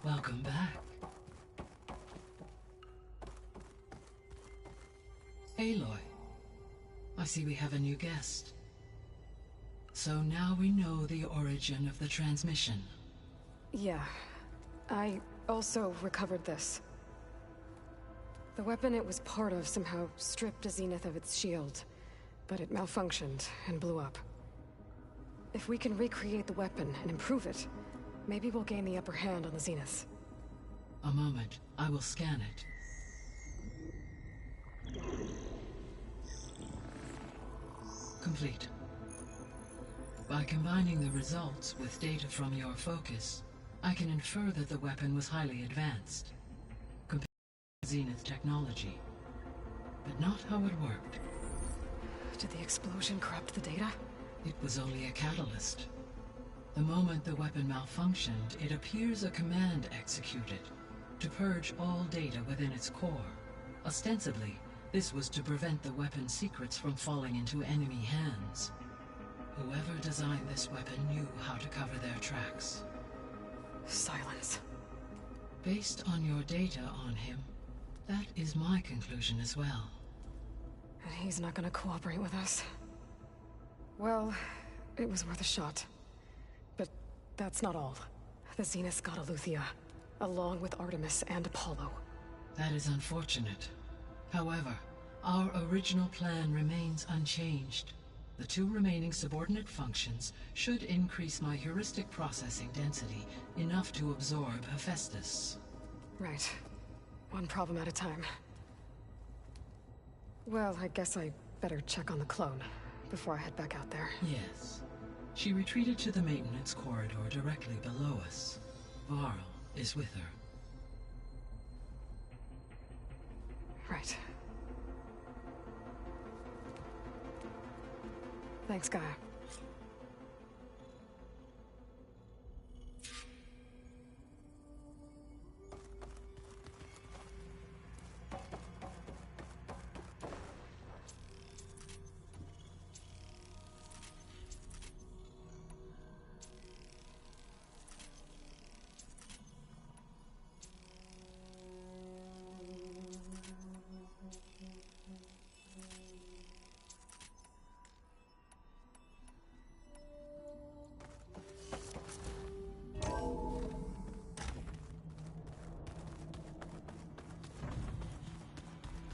Welcome back. Aloy, I see we have a new guest. So now we know the origin of the transmission. Yeah. I also recovered this. The weapon it was part of somehow stripped a Zenith of its shield, but it malfunctioned and blew up. If we can recreate the weapon and improve it, maybe we'll gain the upper hand on the Zeniths. A moment, I will scan it. Complete. By combining the results with data from your focus, I can infer that the weapon was highly advanced, compared to Zenith technology, but not how it worked. Did the explosion corrupt the data? It was only a catalyst. The moment the weapon malfunctioned, it appears a command executed to purge all data within its core. Ostensibly, this was to prevent the weapon's secrets from falling into enemy hands. Whoever designed this weapon knew how to cover their tracks. Silence. Based on your data on him, that is my conclusion as well. And he's not gonna cooperate with us. Well, it was worth a shot. But that's not all. The Zeniths got Aletheia, along with Artemis and Apollo. That is unfortunate. However, our original plan remains unchanged. The two remaining subordinate functions should increase my heuristic processing density enough to absorb Hephaestus. Right. One problem at a time. Well, I guess I better check on the clone before I head back out there. Yes. She retreated to the maintenance corridor directly below us. Varl is with her. Right. Thanks, Gaia.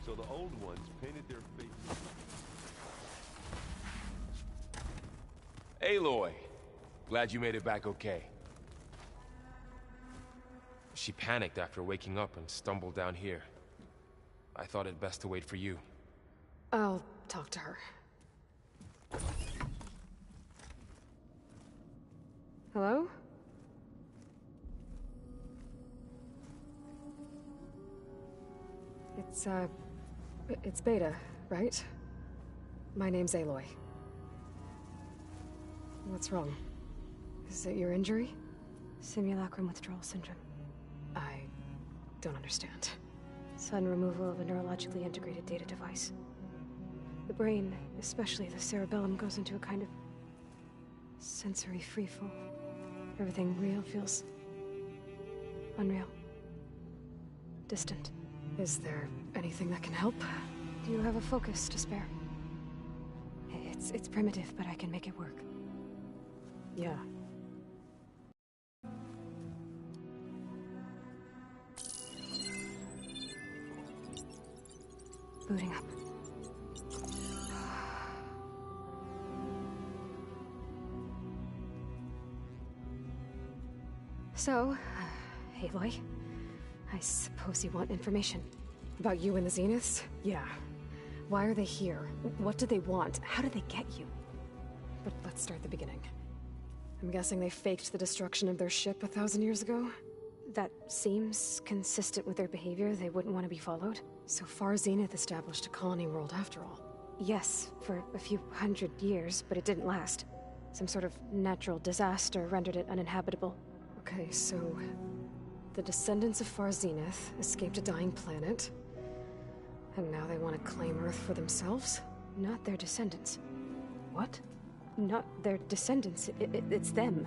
So the old ones painted their faces. Aloy! Glad you made it back okay. She panicked after waking up and stumbled down here. I thought it best to wait for you. I'll talk to her. Hello? It's Beta, right? My name's Aloy. What's wrong? Is it your injury? Simulacrum withdrawal syndrome. I don't understand. Sudden removal of a neurologically integrated data device. The brain, especially the cerebellum, goes into a kind of sensory freefall. Everything real feels unreal. Distant. Is there anything that can help? Do you have a focus to spare? It's primitive, but I can make it work. Yeah. Booting up. So, Aloy, I suppose you want information. About you and the Zeniths? Yeah. Why are they here? What do they want? How did they get you? But let's start at the beginning. I'm guessing they faked the destruction of their ship 1,000 years ago? That seems consistent with their behavior. They wouldn't want to be followed. So far, Zenith established a colony world after all. Yes, for a few hundred years, but it didn't last. Some sort of natural disaster rendered it uninhabitable. Okay, so the descendants of Far Zenith escaped a dying planet, and now they want to claim Earth for themselves? Not their descendants. What? Not their descendants. It's them.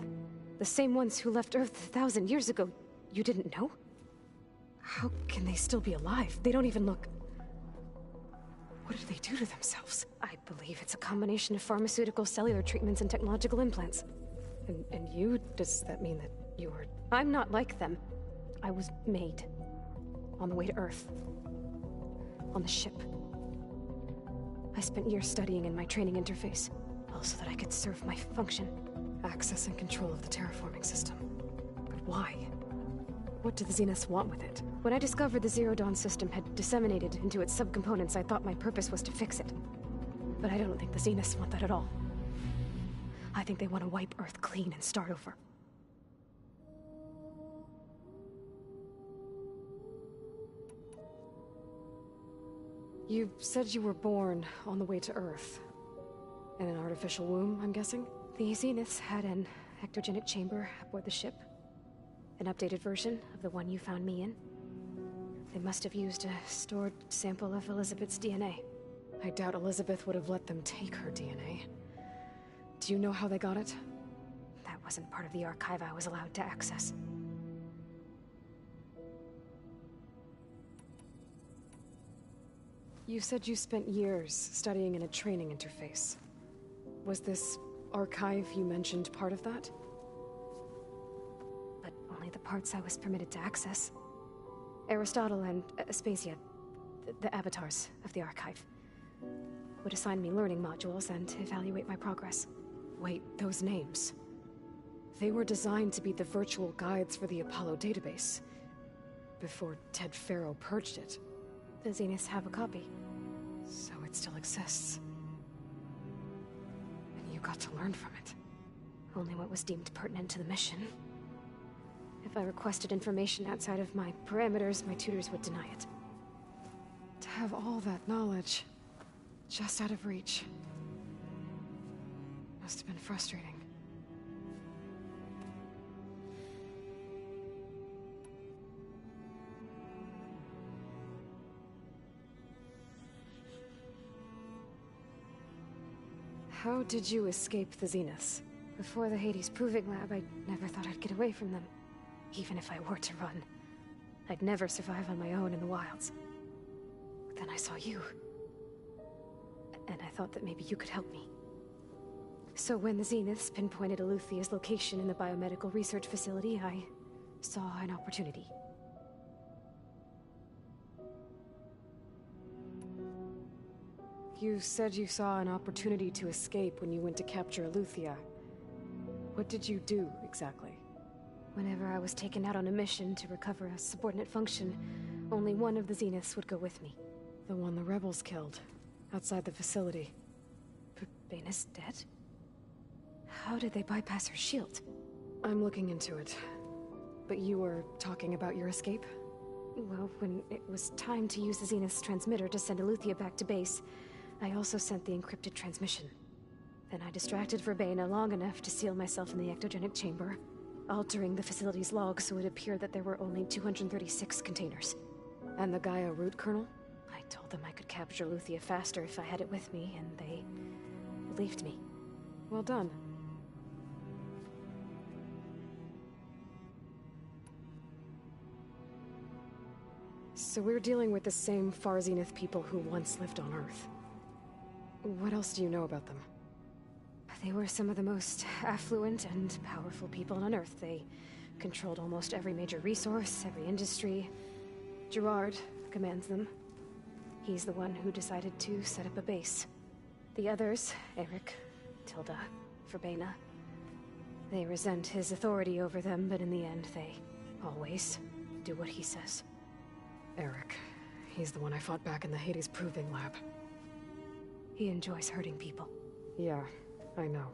The same ones who left Earth 1,000 years ago. You didn't know? How can they still be alive? They don't even look... What did they do to themselves? I believe it's a combination of pharmaceutical, cellular treatments, and technological implants. And you? Does that mean that you were... I'm not like them. I was made. On the way to Earth. On the ship. I spent years studying in my training interface, all so that I could serve my function. Access and control of the terraforming system. But why? What do the Zeniths want with it? When I discovered the Zero Dawn system had disseminated into its subcomponents, I thought my purpose was to fix it. But I don't think the Zeniths want that at all. I think they want to wipe Earth clean and start over. You said you were born on the way to Earth. In an artificial womb, I'm guessing? The Zeniths had an ectogenic chamber aboard the ship. An updated version of the one you found me in. They must have used a stored sample of Elizabeth's DNA. I doubt Elizabeth would have let them take her DNA. Do you know how they got it? That wasn't part of the archive I was allowed to access. You said you spent years studying in a training interface. Was this archive you mentioned part of that? But only the parts I was permitted to access. Aristotle and Aspasia, the avatars of the archive, would assign me learning modules and evaluate my progress. Wait, those names. They were designed to be the virtual guides for the Apollo database, before Ted Faro purged it. The Zeniths have a copy, so it still exists. And you got to learn from it. Only what was deemed pertinent to the mission. If I requested information outside of my parameters, my tutors would deny it. To have all that knowledge, just out of reach, must have been frustrating. How did you escape the Zeniths? Before the Hades Proving Lab, I never thought I'd get away from them. Even if I were to run, I'd never survive on my own in the wilds. But then I saw you. And I thought that maybe you could help me. So when the Zeniths pinpointed Eluthia's location in the biomedical research facility, I saw an opportunity. You said you saw an opportunity to escape when you went to capture Eluthia. What did you do, exactly? Whenever I was taken out on a mission to recover a subordinate function, only one of the Zeniths would go with me. The one the rebels killed, outside the facility. Baina's dead? How did they bypass her shield? I'm looking into it. But you were talking about your escape? Well, when it was time to use the Zenith's transmitter to send Eluthia back to base, I also sent the encrypted transmission. Then I distracted Verbena long enough to seal myself in the ectogenic chamber, altering the facility's log so it appeared that there were only 236 containers. And the Gaia root kernel? I told them I could capture Luthia faster if I had it with me, and they believed me. Well done. So we're dealing with the same Far Zenith people who once lived on Earth. What else do you know about them? They were some of the most affluent and powerful people on Earth. They controlled almost every major resource, every industry. Gerard commands them. He's the one who decided to set up a base. The others, Eric, Tilda, Verbena, they resent his authority over them, but in the end, they always do what he says. Eric. He's the one I fought back in the Hades Proving Lab. He enjoys hurting people. Yeah, I know.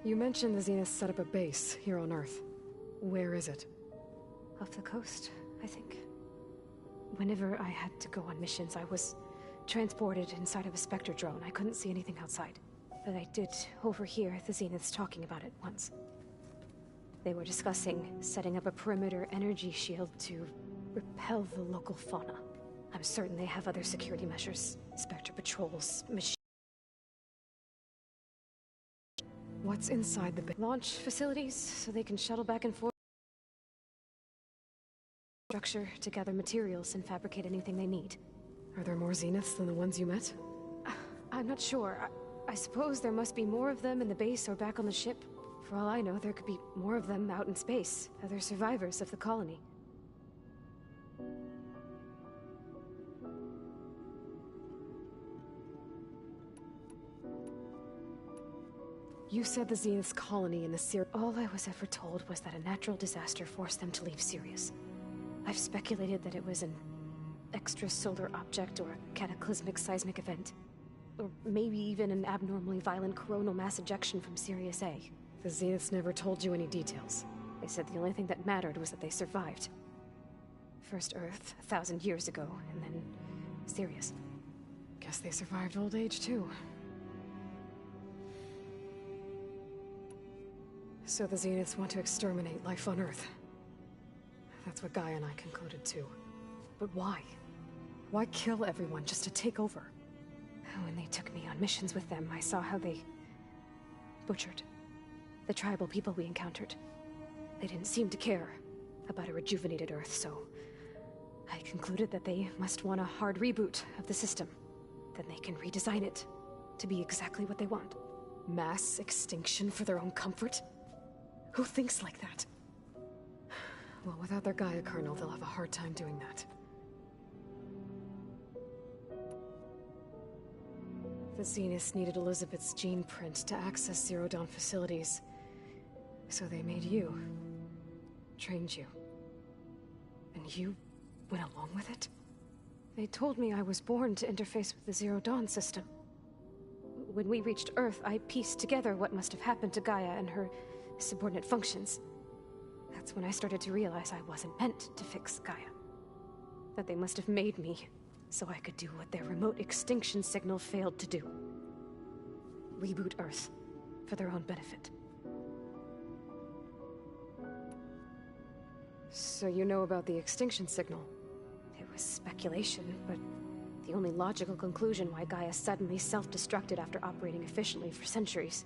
You mentioned the Zenith set up a base here on Earth. Where is it? Off the coast, I think. Whenever I had to go on missions, I was transported inside of a Spectre drone. I couldn't see anything outside. But I did overhear the Zeniths talking about it once. They were discussing setting up a perimeter energy shield to repel the local fauna. I'm certain they have other security measures. Spectre patrols, What's inside the base? launch facilities, so they can shuttle back and forth. Structure to gather materials and fabricate anything they need. Are there more Zeniths than the ones you met? I'm not sure. I suppose there must be more of them in the base or back on the ship. For all I know, there could be more of them out in space, other survivors of the colony. You said the Zenith's colony in the All I was ever told was that a natural disaster forced them to leave Sirius. I've speculated that it was an extrasolar object or a cataclysmic seismic event. Or maybe even an abnormally violent coronal mass ejection from Sirius A. The Zeniths never told you any details. They said the only thing that mattered was that they survived. First Earth, 1,000 years ago, and then Sirius. Guess they survived old age, too. So the Zeniths want to exterminate life on Earth. That's what Gaia and I concluded, too. But why? Why kill everyone just to take over? When they took me on missions with them, I saw how they butchered the tribal people we encountered. They didn't seem to care about a rejuvenated Earth, so I concluded that they must want a hard reboot of the system. Then they can redesign it to be exactly what they want. Mass extinction for their own comfort? Who thinks like that? Well, without their Gaia kernel, they'll have a hard time doing that. The Zeniths needed Elizabeth's gene print to access Zero Dawn facilities. So they made you. Trained you. And you went along with it? They told me I was born to interface with the Zero Dawn system. When we reached Earth, I pieced together what must have happened to Gaia and her subordinate functions. That's when I started to realize I wasn't meant to fix Gaia. That they must have made me so I could do what their remote extinction signal failed to do. Reboot Earth for their own benefit. So you know about the extinction signal? It was speculation, but the only logical conclusion why Gaia suddenly self-destructed after operating efficiently for centuries.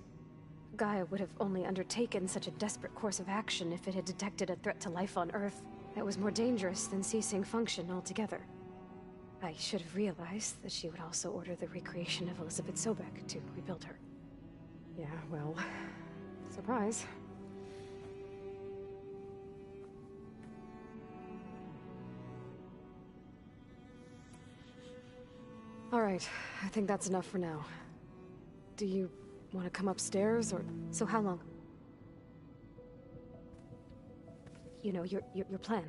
Gaia would have only undertaken such a desperate course of action if it had detected a threat to life on Earth that was more dangerous than ceasing function altogether. I should have realized that she would also order the recreation of Elizabeth Sobek to rebuild her. Yeah, well, surprise. All right, I think that's enough for now. Do you want to come upstairs, or... So how long? You know, your plan.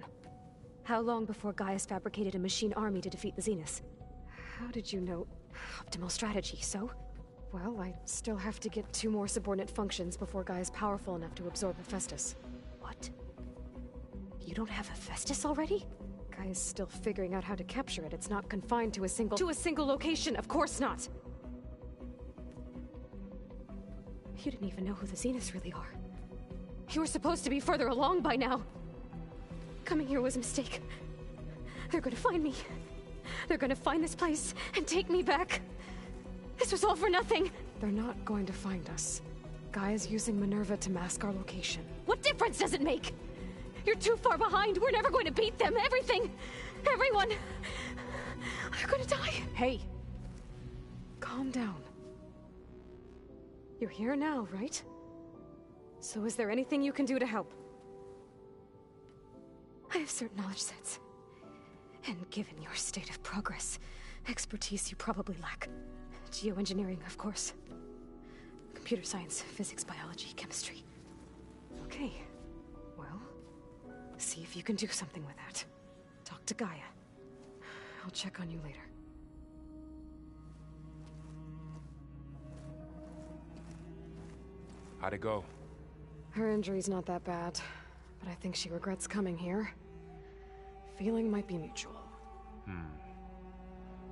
How long before Gaia's fabricated a machine army to defeat the Zeniths? How did you know? Optimal strategy, so? Well, I still have to get 2 more subordinate functions before Gaia's powerful enough to absorb Hephaestus. What? You don't have Hephaestus already? Gaia's still figuring out how to capture it. It's not confined to a single... To a single location, of course not! You didn't even know who the Zeniths really are. You were supposed to be further along by now. Coming here was a mistake. They're gonna find me. They're gonna find this place and take me back. This was all for nothing. They're not going to find us. Gaia's using Minerva to mask our location. What difference does it make? You're too far behind. We're never going to beat them. Everything. Everyone. They're gonna die. Hey. Calm down. You're here now, right? So is there anything you can do to help? I have certain knowledge sets. And given your state of progress, expertise you probably lack. Geoengineering, of course. Computer science, physics, biology, chemistry. Okay. Well, see if you can do something with that. Talk to Gaia. I'll check on you later. How'd it go? Her injury's not that bad, but I think she regrets coming here. Feeling might be mutual.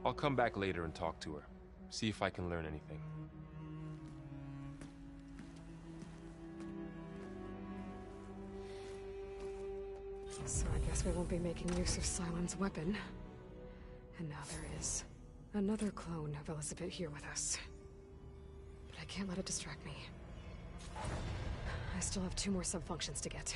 I'll come back later and talk to her. See if I can learn anything. So I guess we won't be making use of Sylens' weapon. And now there is another clone of Elizabeth here with us. But I can't let it distract me. I still have 2 more sub-functions to get.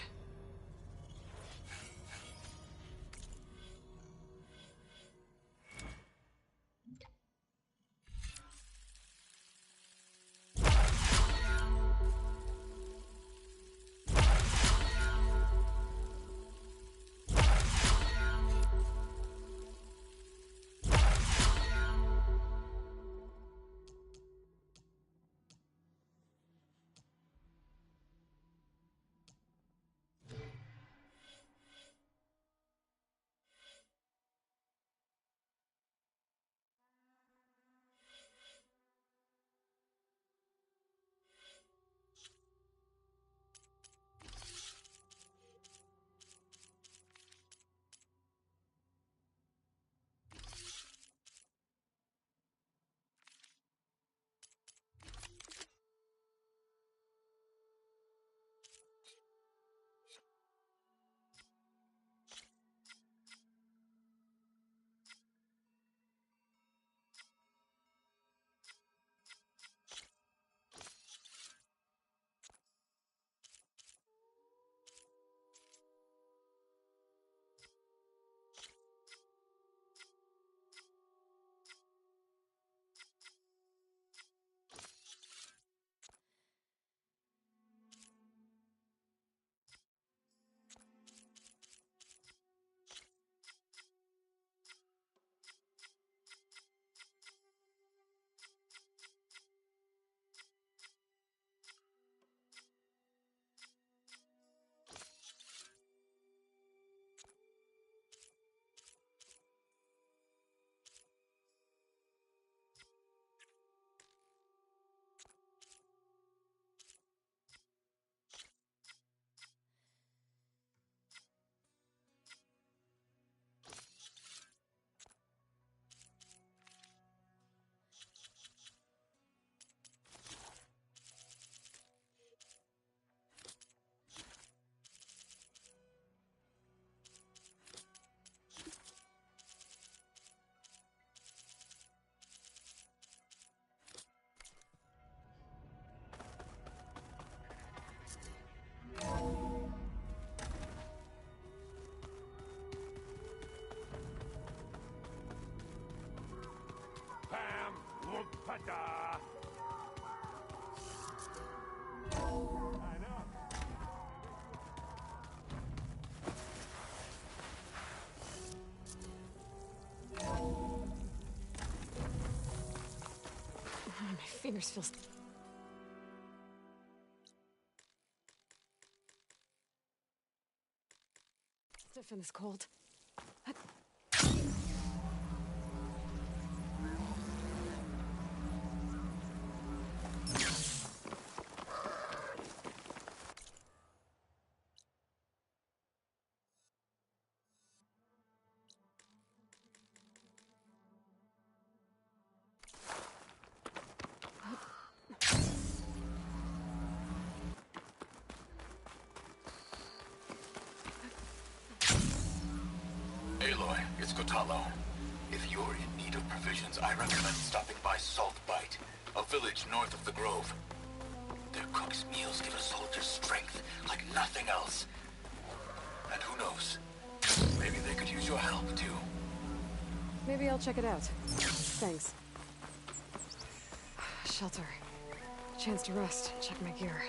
My fingers feel stiff in this cold. Aloy, it's Kotalo. If you're in need of provisions, I recommend stopping by Salt Bite, a village north of the Grove. Their cook's meals give a soldier strength like nothing else. And who knows? Maybe they could use your help, too. Maybe I'll check it out. Thanks. Shelter. Chance to rest, check my gear.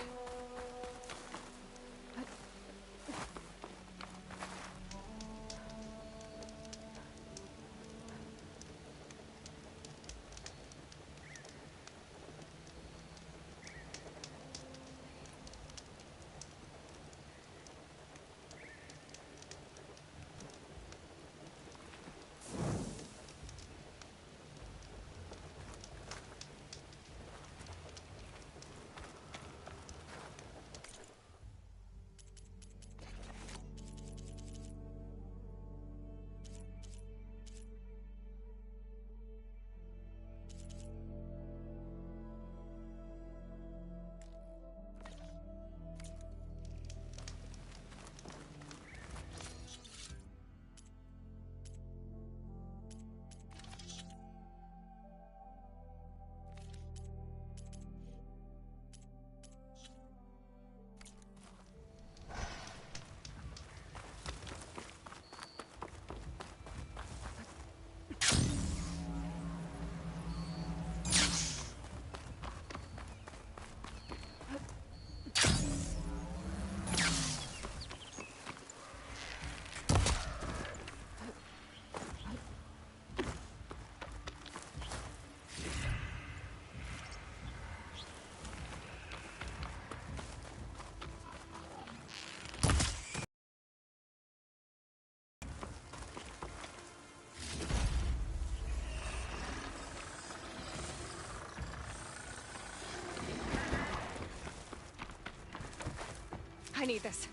need this.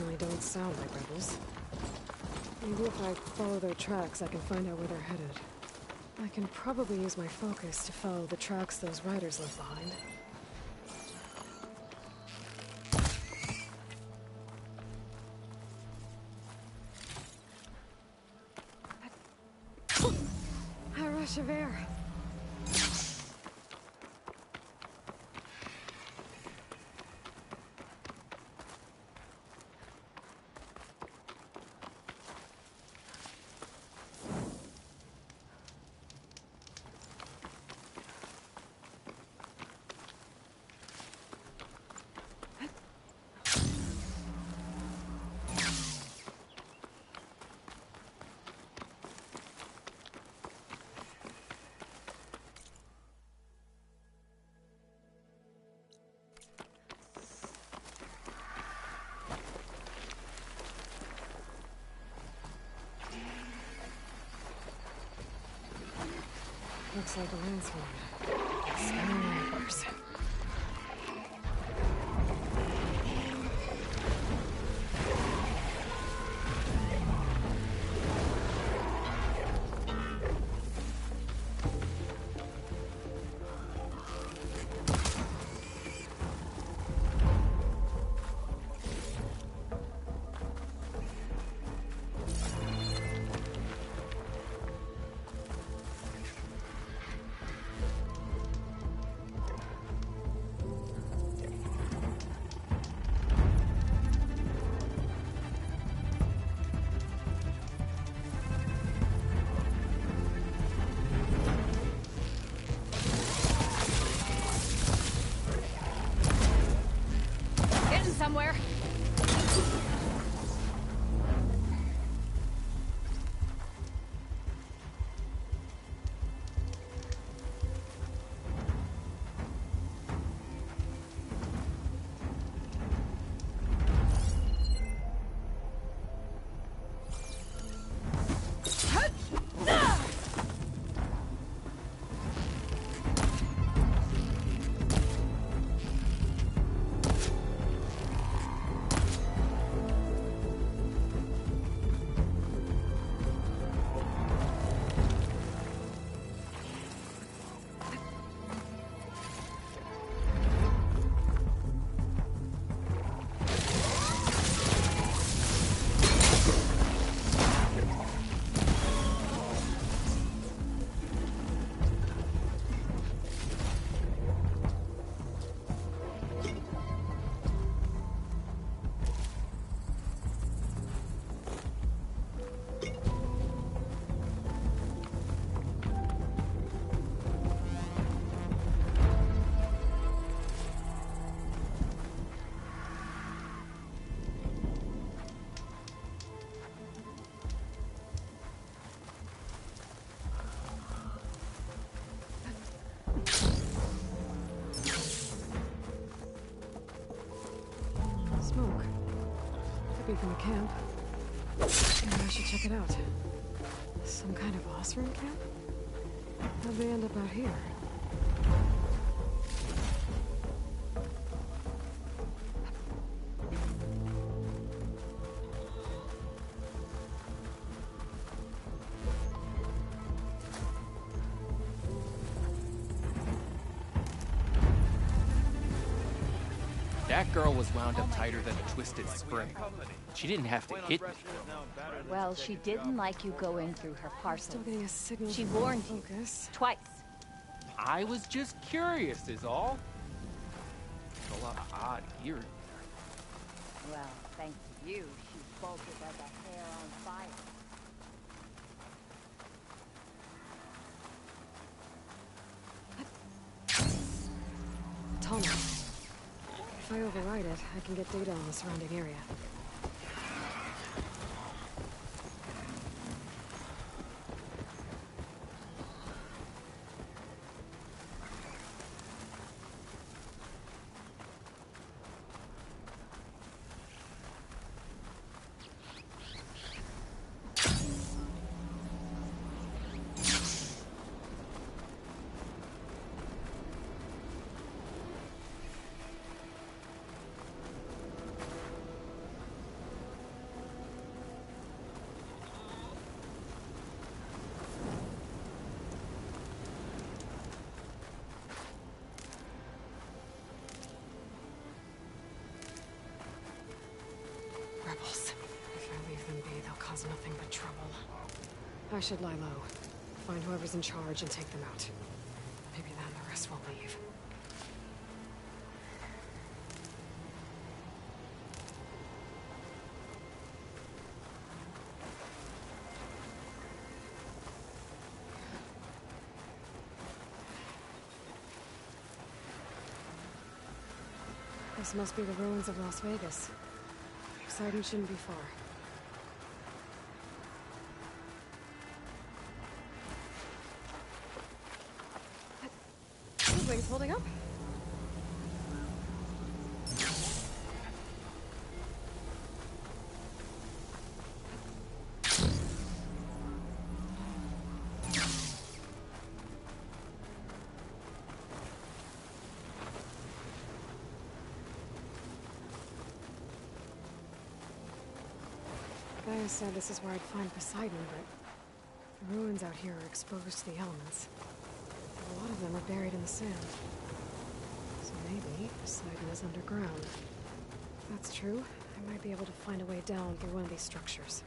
They don't sound like rebels. Maybe if I follow their tracks, I can find out where they're headed. I can probably use my focus to follow the tracks those riders left behind. A rush of air. Looks like a landscape. Scanning in person. Somewhere. Smoke. Could be from a camp. Maybe I should check it out. Some kind of Osram camp? How'd they end up out here? That girl was wound up tighter than a twisted spring. She didn't have to hit me. Well, she didn't like you going through her parcel. Still getting a signal. She from warned focus. you twice. I was just curious is all. There's a lot of odd gear in there. Well, thanks to you, she's bolted like a hair on fire. Tunnel. If I override it, I can get data on the surrounding area. Rebels. If I leave them be, they'll cause nothing but trouble. I should lie low. Find whoever's in charge and take them out. Maybe then the rest will leave. This must be the ruins of Las Vegas. Poseidon shouldn't be far. The wing's holding up. Gaia said this is where I'd find Poseidon, but the ruins out here are exposed to the elements. A lot of them are buried in the sand. So maybe Poseidon is underground. If that's true, I might be able to find a way down through one of these structures.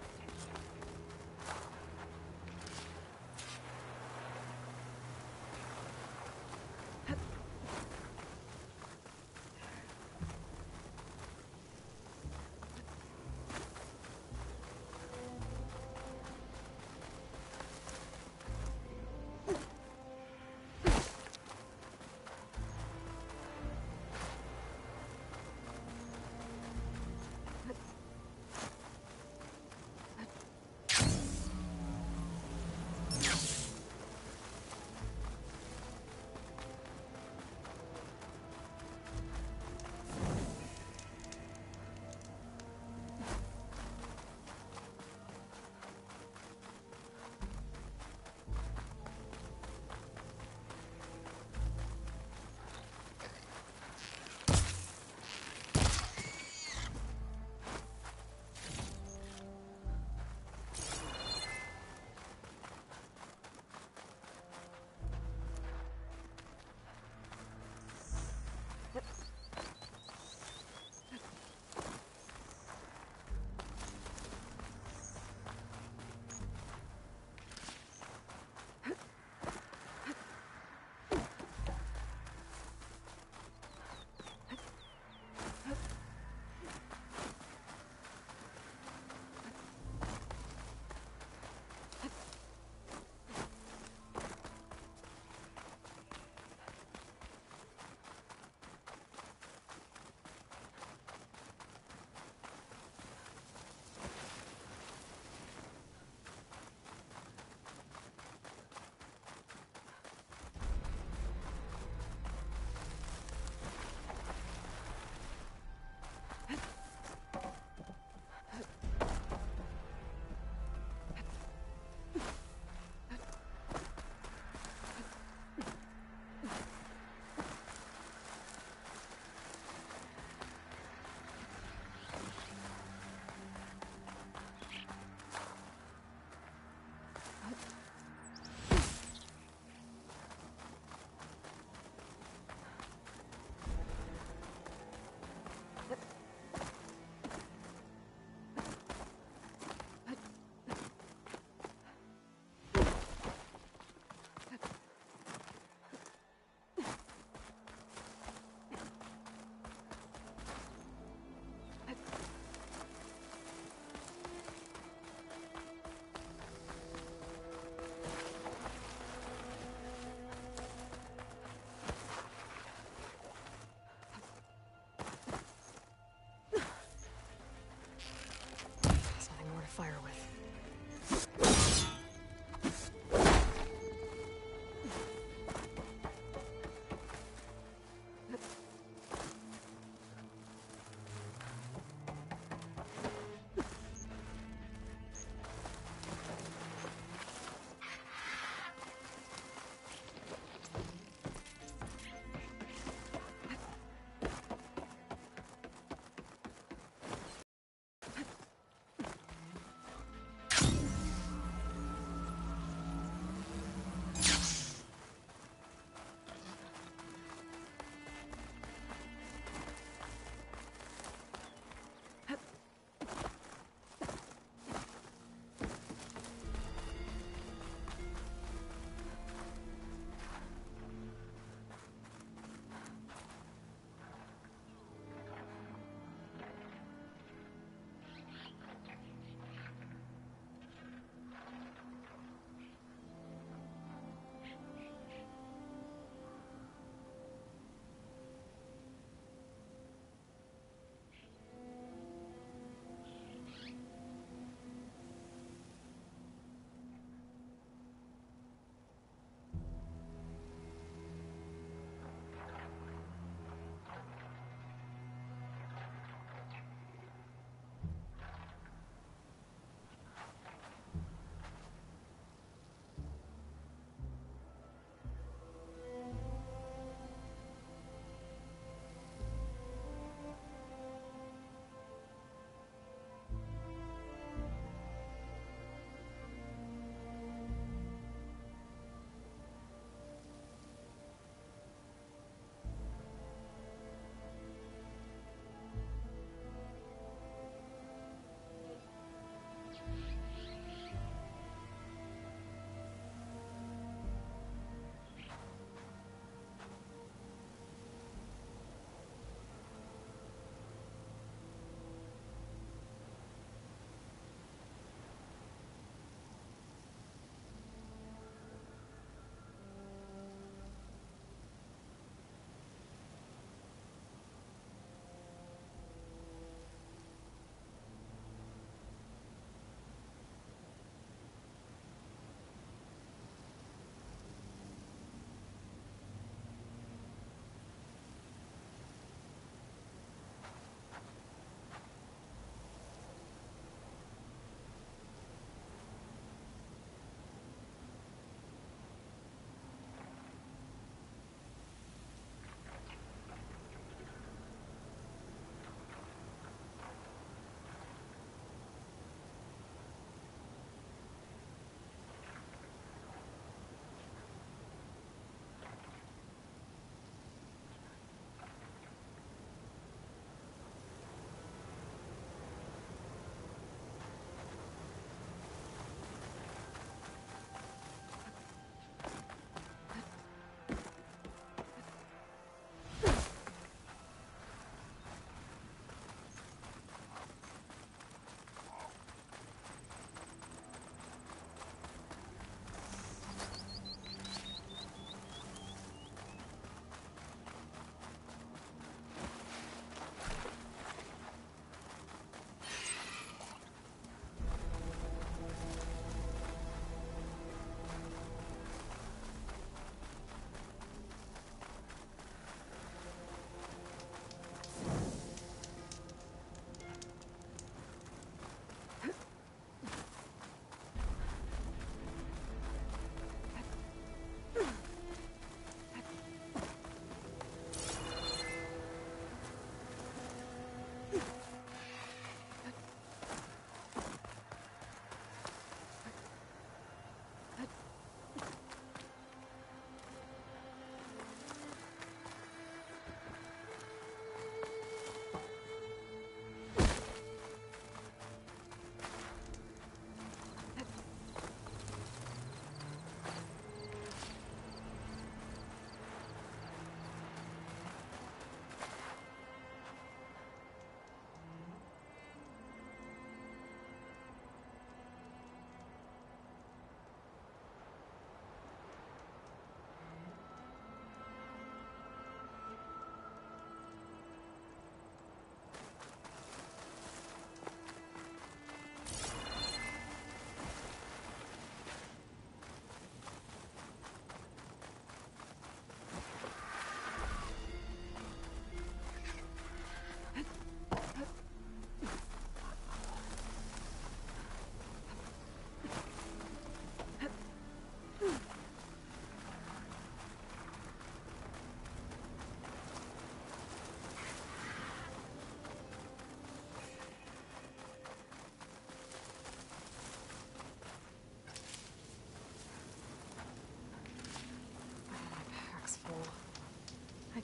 fire with.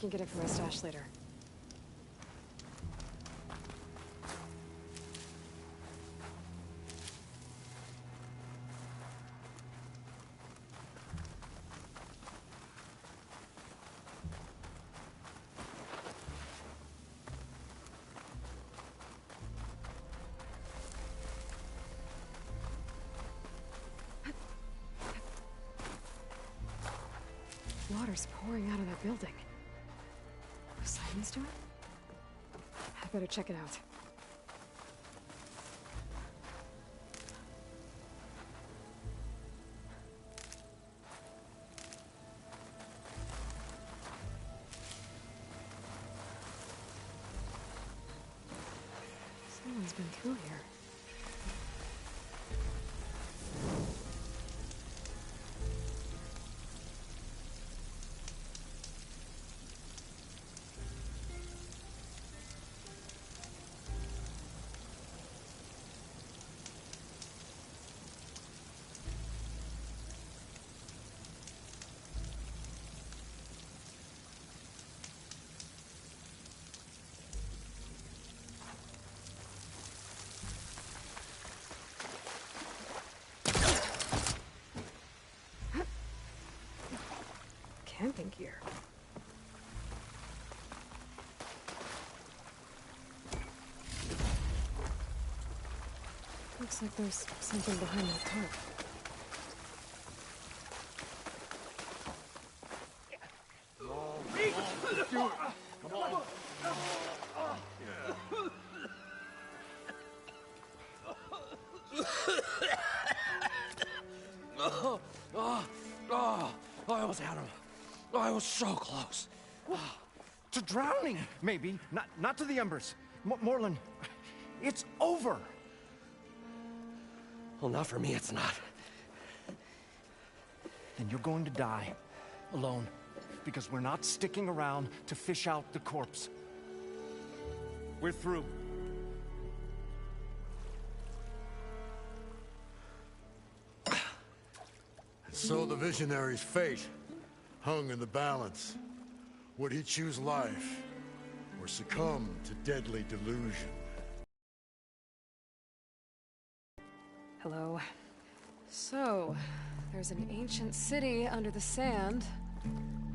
can get it from my stash later. Water's pouring out of that building. Simon's door? I better check it out. Someone's been through here. Camping gear. Looks like there's something behind that tarp. I almost had him. I was so close. To drowning, maybe. Not to the embers. Moreland, it's over. Well, not for me, it's not. Then you're going to die. Alone. Because we're not sticking around to fish out the corpse. We're through. So the visionary's fate hung in the balance. Would he choose life or succumb to deadly delusion? Hello. So, there's an ancient city under the sand,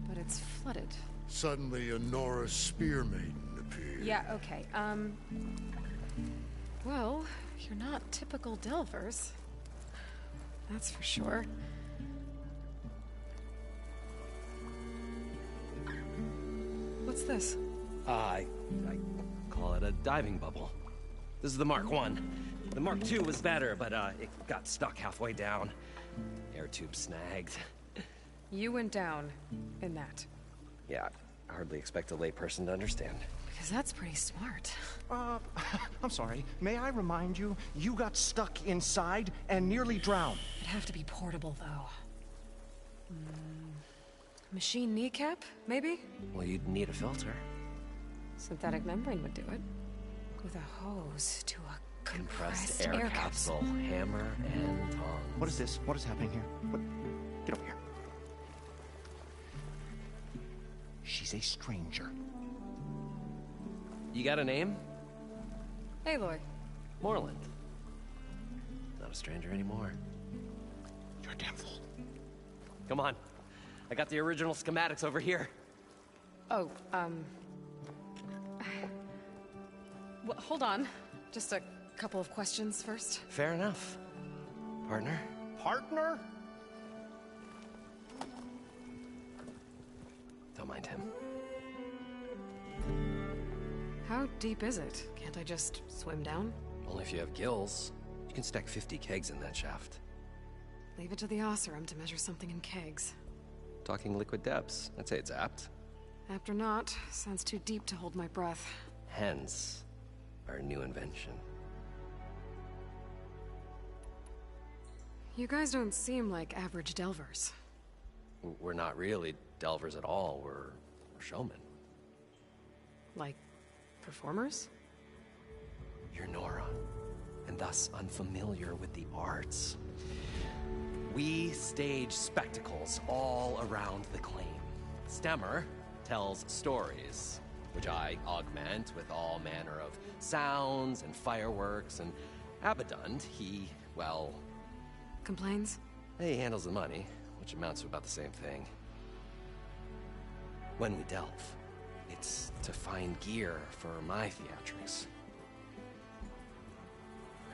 but it's flooded. Suddenly a Nora spear maiden appeared. Yeah, okay, well, you're not typical Delvers. That's for sure. What's this? I call it a diving bubble. This is the Mark I. The Mark II was better, but it got stuck halfway down. Air tube snagged. You went down in that. Yeah, I hardly expect a layperson to understand. Because that's pretty smart. I'm sorry. May I remind you, you got stuck inside and nearly drowned. It'd have to be portable, though. Machine kneecap, maybe? Well, you'd need a filter. Synthetic membrane would do it. With a hose to a compressed air capsule. Hammer and tongs. What is this? What is happening here? What? Get over here. She's a stranger. You got a name? Aloy. Moreland. Not a stranger anymore. You're a damn fool. Come on. I got the original schematics over here. Oh, well, hold on. Just a couple of questions first. Fair enough. Partner? Partner? Don't mind him. How deep is it? Can't I just swim down? Only if you have gills. You can stack 50 kegs in that shaft. Leave it to the Oseram to measure something in kegs. Talking liquid depths. I'd say it's apt. Apt or not, sounds too deep to hold my breath. Hence, our new invention. You guys don't seem like average delvers. We're not really delvers at all. We're showmen. Like, performers? You're Nora, and thus unfamiliar with the arts. We stage spectacles all around the claim. Stemmer tells stories, which I augment with all manner of sounds and fireworks, and Abaddon, he, well... Complains? He handles the money, which amounts to about the same thing. When we delve, it's to find gear for my theatrics.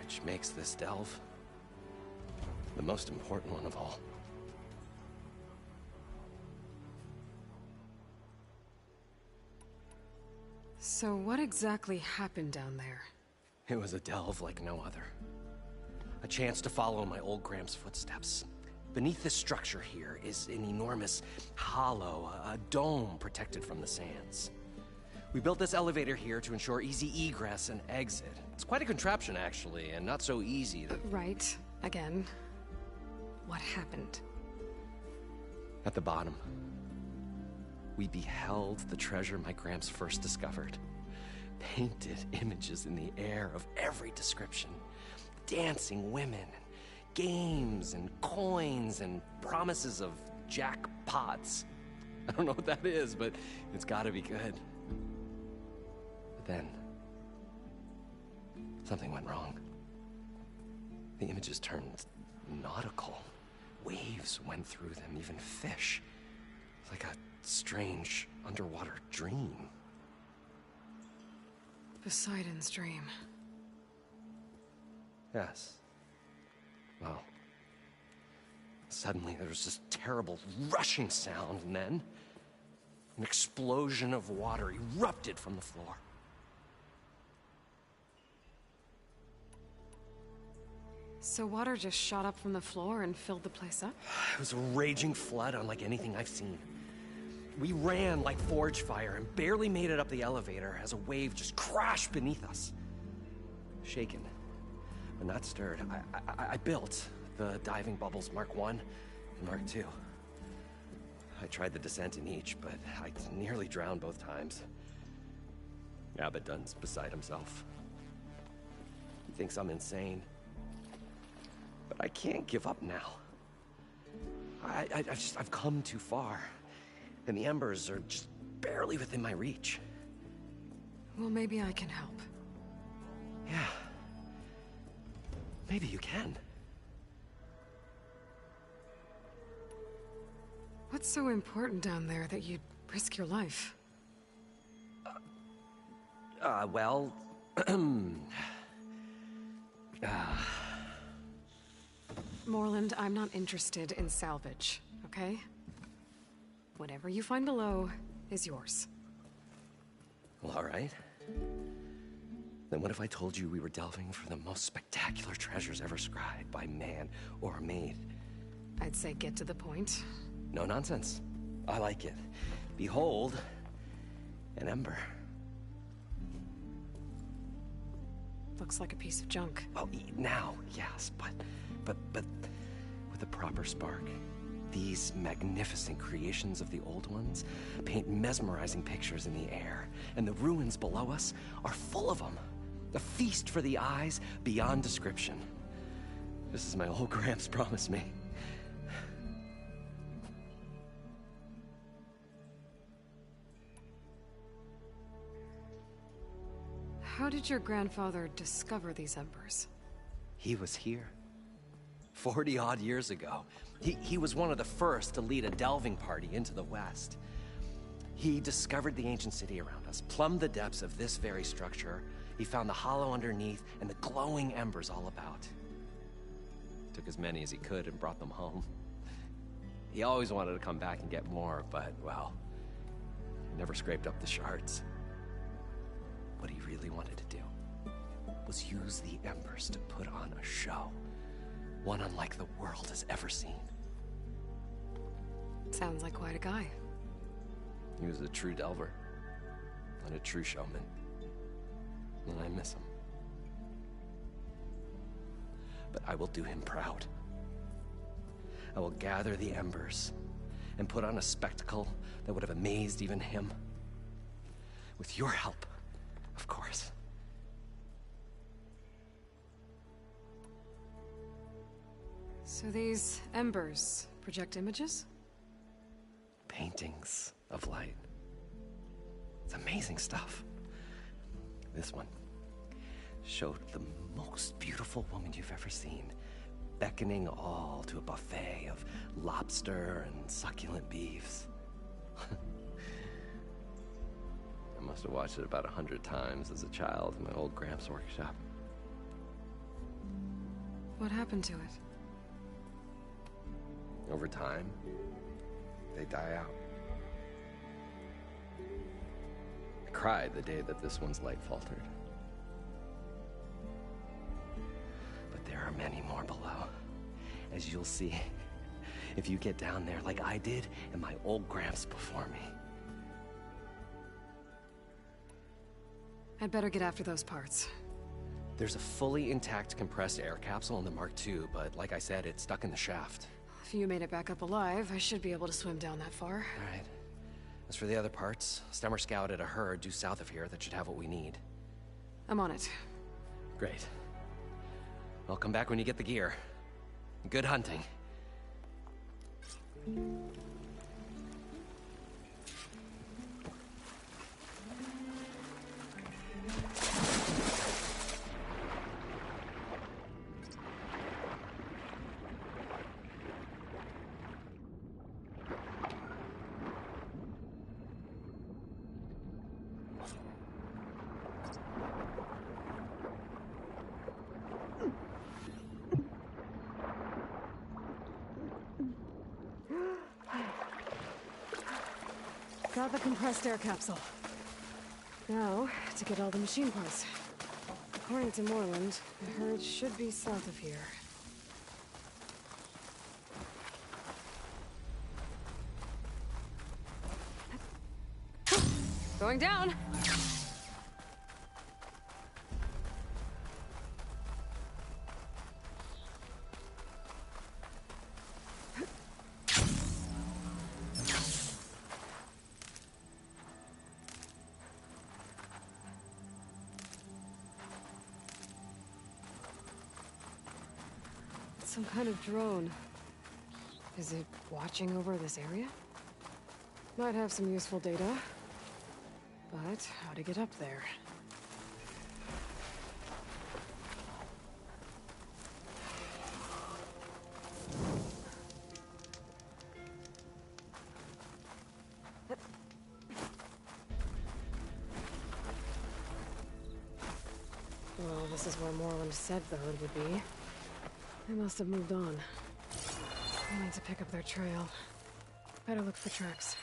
Which makes this delve the most important one of all. So what exactly happened down there? It was a delve like no other. A chance to follow my old Graham's footsteps. Beneath this structure here is an enormous hollow, a dome protected from the sands. We built this elevator here to ensure easy egress and exit. It's quite a contraption, actually, and not so easy to... Right. Again. What happened? At the bottom, we beheld the treasure my Gramps first discovered. Painted images in the air of every description. Dancing women, games and coins and promises of jackpots. I don't know what that is, but it's gotta be good. But then, something went wrong. The images turned nautical. Waves went through them, even fish. It's like a strange underwater dream. Poseidon's dream. Yes. Well, suddenly there was this terrible rushing sound, and then an explosion of water erupted from the floor. So water just shot up from the floor and filled the place up? It was a raging flood unlike anything I've seen. We ran like forge fire and barely made it up the elevator as a wave just crashed beneath us. Shaken, but not stirred, I built the diving bubbles Mark I and Mark II. I tried the descent in each, but I nearly drowned both times. Abaddon's beside himself. He thinks I'm insane. But I can't give up now. I've come too far. And the embers are just barely within my reach. Well, maybe I can help. Yeah. Maybe you can. What's so important down there that you'd risk your life? Well... Moreland, I'm not interested in salvage, okay? Whatever you find below is yours. Well, all right. Then what if I told you we were delving for the most spectacular treasures ever scribed by man or maid? I'd say get to the point. No nonsense. I like it. Behold, an ember. Looks like a piece of junk. Well, now, yes, but with a proper spark. These magnificent creations of the old ones paint mesmerizing pictures in the air, and the ruins below us are full of them. A feast for the eyes beyond description. Just as my old Gramps promised me. How did your grandfather discover these embers? He was here. 40-odd years ago. He was one of the first to lead a delving party into the West. He discovered the ancient city around us, plumbed the depths of this very structure. He found the hollow underneath and the glowing embers all about. Took as many as he could and brought them home. He always wanted to come back and get more, but, well, he never scraped up the shards. What he really wanted to do was use the embers to put on a show. One unlike the world has ever seen. Sounds like quite a guy. He was a true delver, and a true showman. And I miss him. But I will do him proud. I will gather the embers and put on a spectacle that would have amazed even him. With your help, of course. So these embers project images? Paintings of light. It's amazing stuff. This one showed the most beautiful woman you've ever seen, beckoning all to a buffet of lobster and succulent beefs. I must have watched it about 100 times as a child in my old Gramps' workshop. What happened to it? Over time, they die out. I cried the day that this one's light faltered. But there are many more below, as you'll see if you get down there like I did and my old Gramps before me. I'd better get after those parts. There's a fully intact compressed air capsule in the Mark II, but like I said, it's stuck in the shaft. If you made it back up alive, I should be able to swim down that far. All right. As for the other parts, Stemmer scouted a herd due south of here that should have what we need. I'm on it. Great. I'll come back when you get the gear. Good hunting. Got the compressed air capsule. Now, to get all the machine parts. According to Moreland, the herd should be south of here. Going down! Some kind of drone. Is it watching over this area? Might have some useful data. But how to get up there? Well, this is where Moreland said the herd would be. They must have moved on. I need to pick up their trail. Better look for tracks.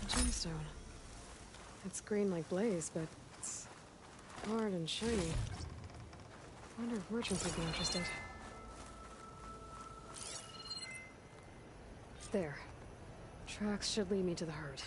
Gemstone. It's green like blaze, but it's hard and shiny. I wonder if merchants would be interested. There. Tracks should lead me to the herd.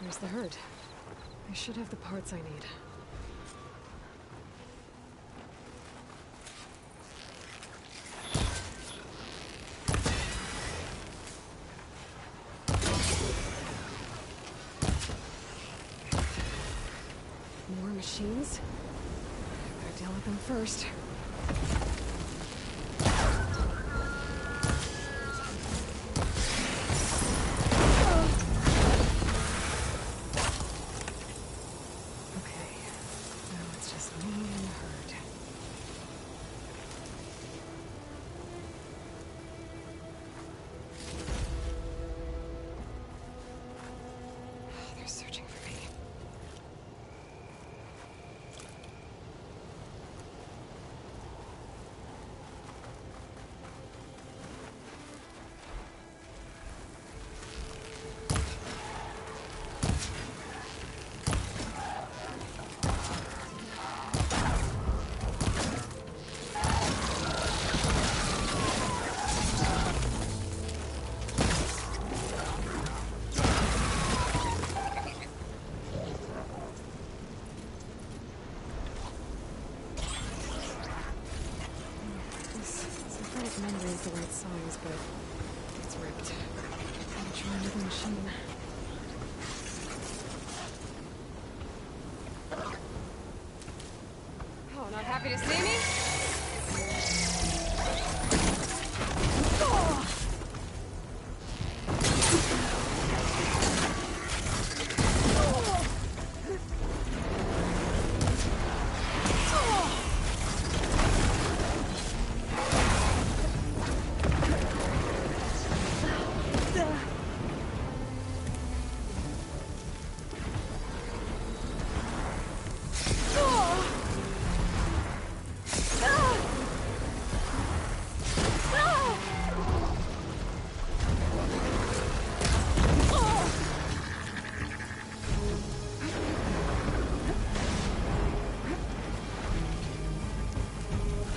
There's the herd. I should have the parts I need. More machines? Better deal with them first. membrane's the right size, but it's ripped. I'll try another machine. Oh, not happy to see me? Oh!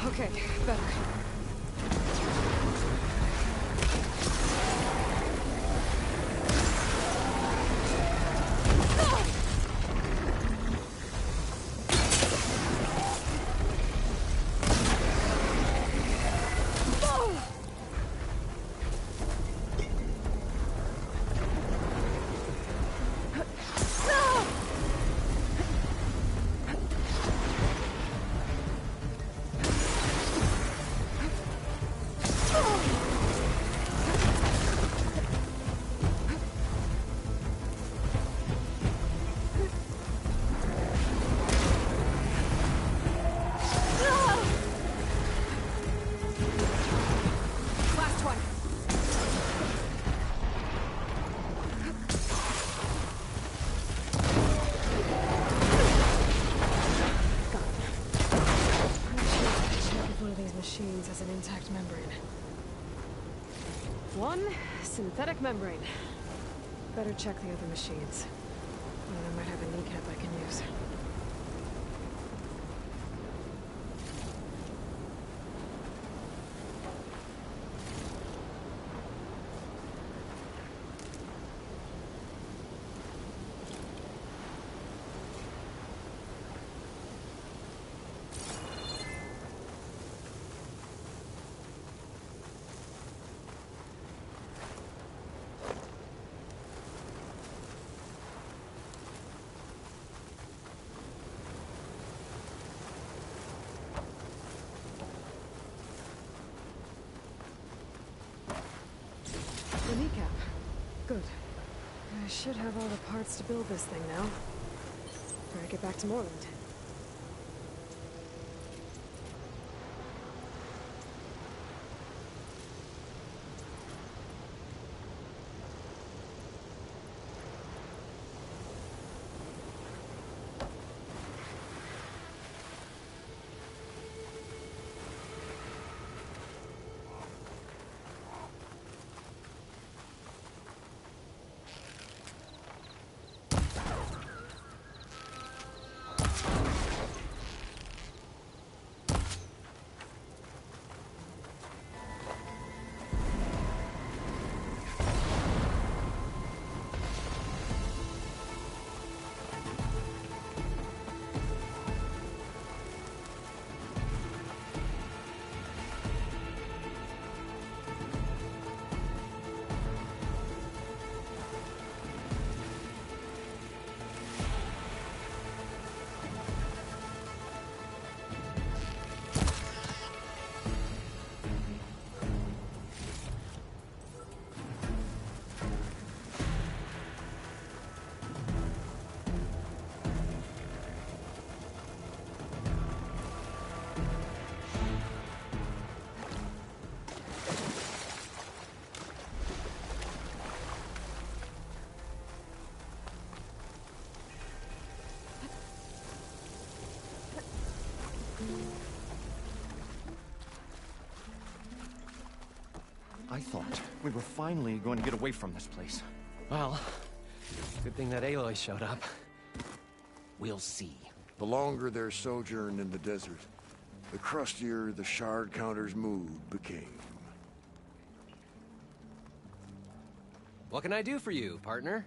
Okay, better. Machines has an intact membrane. One synthetic membrane. Better check the other machines. One of them might have a kneecap I can use. The kneecap. Good. I should have all the parts to build this thing now. Better get back to Moreland. I thought we were finally going to get away from this place. Well, good thing that Aloy showed up. We'll see. The longer their sojourn in the desert, the crustier the shard counter's mood became. What can I do for you, partner?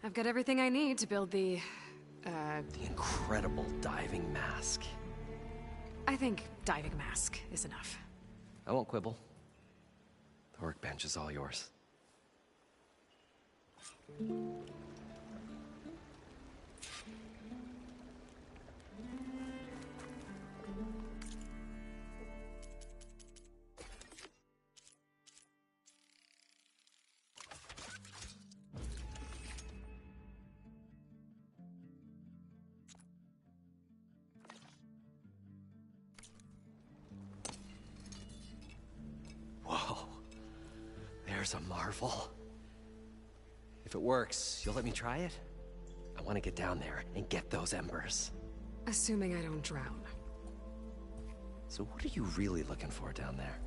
I've got everything I need to build the The incredible diving mask. I think diving mask is enough. I won't quibble. The workbench is all yours. Whoa. There's a marvel. If it works, you'll let me try it? I want to get down there and get those embers. Assuming I don't drown. So what are you really looking for down there?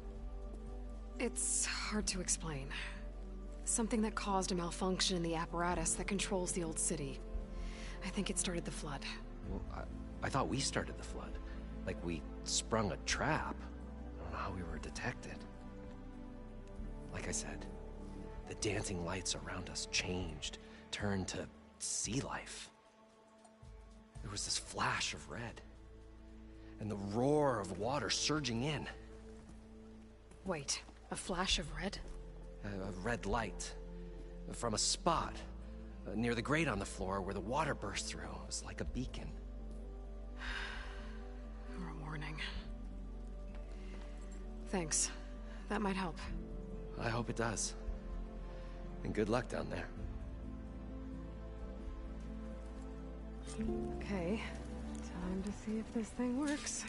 It's hard to explain. Something that caused a malfunction in the apparatus that controls the old city. I think it started the flood. Well, I thought we started the flood. Like we sprung a trap. I don't know how we were detected. Like I said, the dancing lights around us changed, turned to sea life. There was this flash of red, and the roar of water surging in. Wait, a flash of red? A red light from a spot near the grate on the floor where the water burst through. It was like a beacon. Or a warning. Thanks. That might help. I hope it does. And good luck down there. Okay. Time to see if this thing works.